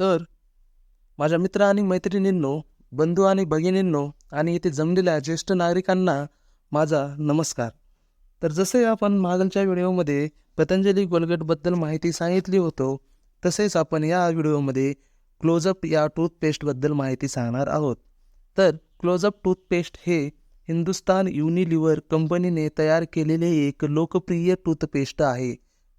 तर माझ्या मित्र आणि मैत्रिणींनो, बंधू आणि भगिनींनो आणि इथे जमलेल्या ज्येष्ठ नागरिकांना माझा नमस्कार. तर जसे आपण मागच्या व्हिडिओमध्ये पतंजली कोलगेटबद्दल माहिती सांगितली होतो, तसेच आपण या व्हिडिओमध्ये क्लोजअप या टूथपेस्टबद्दल माहिती सांगणार आहोत. तर क्लोजअप टूथपेस्ट हे हिंदुस्तान युनिलिव्हर कंपनीने तयार केलेले एक लोकप्रिय टूथपेस्ट आहे.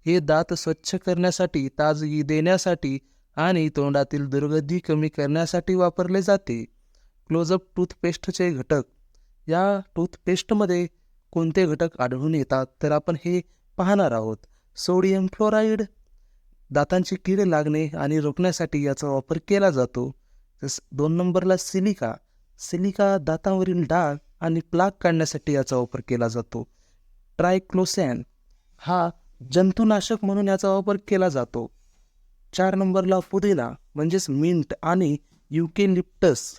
हे दात स्वच्छ करण्यासाठी, ताजगी देण्यासाठी आणि तोंडातील दुर्गंधी कमी करण्यासाठी वापरले जाते. क्लोजअप टूथपेस्टचे घटक. या टूथपेस्टमध्ये कोणते घटक आढळून येतात तर आपण हे पाहणार आहोत. सोडियम फ्लोराईड दातांची कीड लागणे आणि रोखण्यासाठी याचा वापर केला जातो. 2 नंबरला सिलिका. सिलिका दातांवरील डाग आणि प्लाक काढण्यासाठी याचा वापर केला जातो. ट्रायक्लोसॅन हा जंतुनाशक म्हणून याचा वापर केला जातो. 4 नंबरला पुदिना म्हणजेच मिंट आणि युकेलिप्टस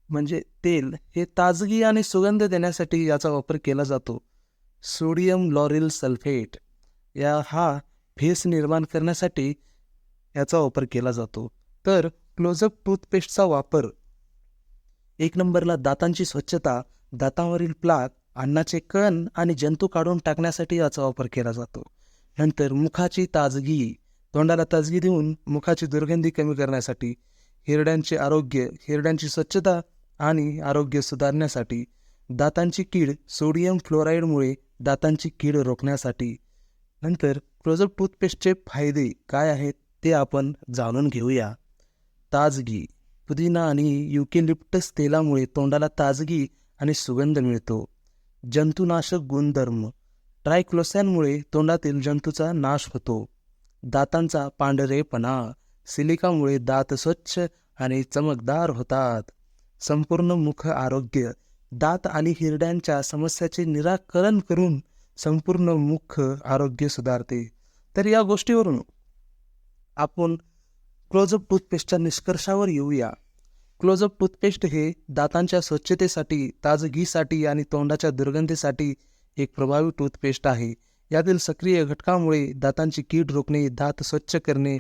म्हणजे तेल हे ताजगी आणि सुगंध देण्यासाठी याचा वापर केला जातो. सोडियम लॉरेल सल्फेट हा फेस निर्माण करण्यासाठी याचा वापर केला जातो. तर क्लोजअप टूथपेस्टचा वापर 1 नंबरला दातांची स्वच्छता, दातांवरील प्लाक, अन्नाचे कण आणि जंतू काढून टाकण्यासाठी याचा वापर केला जातो. नंतर मुखाची ताजगी, तोंडाला ताजगी देऊन मुखाची दुर्गंधी कमी करण्यासाठी. हिरड्यांचे आरोग्य, हिरड्यांची स्वच्छता आणि आरोग्य सुधारण्यासाठी. दातांची कीड, सोडियम फ्लोराईडमुळे दातांची कीड रोखण्यासाठी. नंतर क्लोजअप टूथपेस्टचे फायदे काय आहेत ते आपण जाणून घेऊया. ताजगी. पुदिना आणि युकेलिप्टस तेलामुळे तोंडाला ताजगी आणि सुगंध मिळतो. जंतुनाशक गुणधर्म. ट्रायक्लोसॅनमुळे तोंडातील जंतूचा नाश होतो. दातांचा पांढरेपणा. सिलिकामुळे दात स्वच्छ आणि चमकदार होतात. संपूर्ण मुख आरोग्य. दात आणि हिरड्यांच्या समस्याचे निराकरण करून संपूर्ण मुख आरोग्य सुधारते. तर या गोष्टीवरून आपण क्लोजअप टूथपेस्टच्या निष्कर्षावर येऊया. क्लोजअप टूथपेस्ट हे दातांच्या स्वच्छतेसाठी, ताजगीसाठी आणि तोंडाच्या दुर्गंधीसाठी एक प्रभावी टूथपेस्ट आहे. यातील सक्रिय घटकामुळे दातांची कीड रोखणे, दात स्वच्छ करणे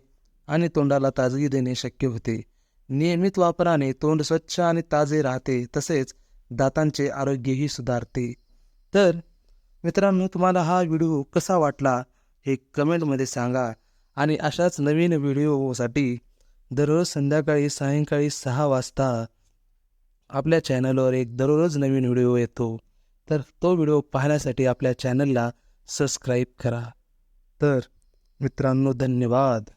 आणि तोंडाला ताजगी देणे शक्य होते. नियमित वापराने तोंड स्वच्छ आणि ताजे राहते, तसेच दातांचे आरोग्यही सुधारते. तर मित्रांनो, तुम्हाला हा व्हिडिओ कसा वाटला हे कमेंटमध्ये सांगा आणि अशाच नवीन व्हिडिओसाठी दररोज संध्याकाळी सायंकाळी 6 वाजता आपल्या चॅनलवर एक दररोज नवीन व्हिडिओ येतो. तर तो व्हिडिओ पाहण्यासाठी आपल्या चॅनलला सबस्क्राईब करा. तर मित्रांनो, धन्यवाद.